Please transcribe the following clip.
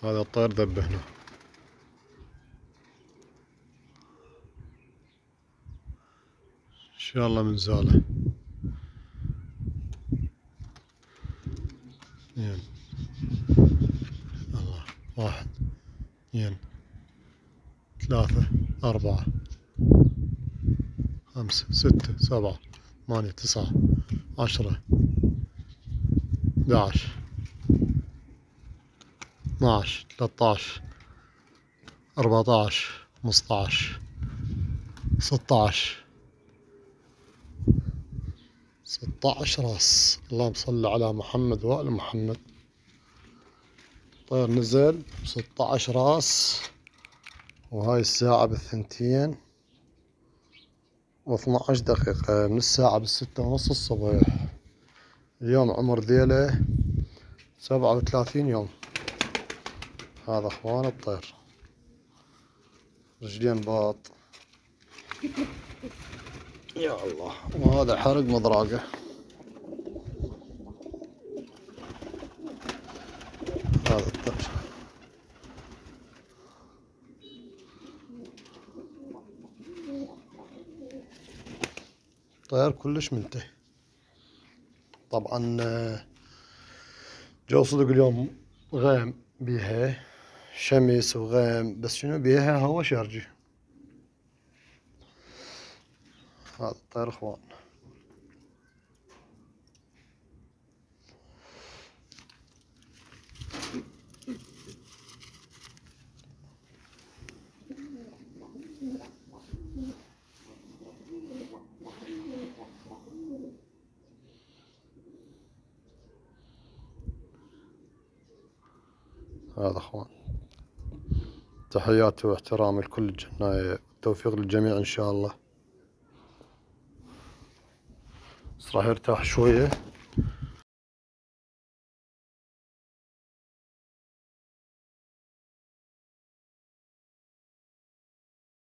هذا الطير ذبه هنا. ان شاء الله من زاله. اثنين، الله، واحد، اثنين، ثلاثة، أربعة، خمسة، ستة، سبعة، ثمانية، تسعة، 10، 11، 12، 13، 14، 15، 16، 16 راس. اللهم صل على محمد وآل محمد. طير نزل 16 راس. وهاي الساعة بالثنتين و12 دقيقة من الساعة ب6:30 الصبح. اليوم عمر ذيله 37 يوم. هذا اخوان الطير، رجلين باط. يا الله. وهذا حرق مضراقه. هذا الطير طير كلش منتهي. طبعا جو صدق اليوم غيم بيها، شمس وغيم، بس شنو بيها هوا شرجي. هذا الطير اخوان. هذا اخوان، تحياتي واحترامي لكل الجناية، والتوفيق للجميع ان شاء الله. بس راح يرتاح شوية.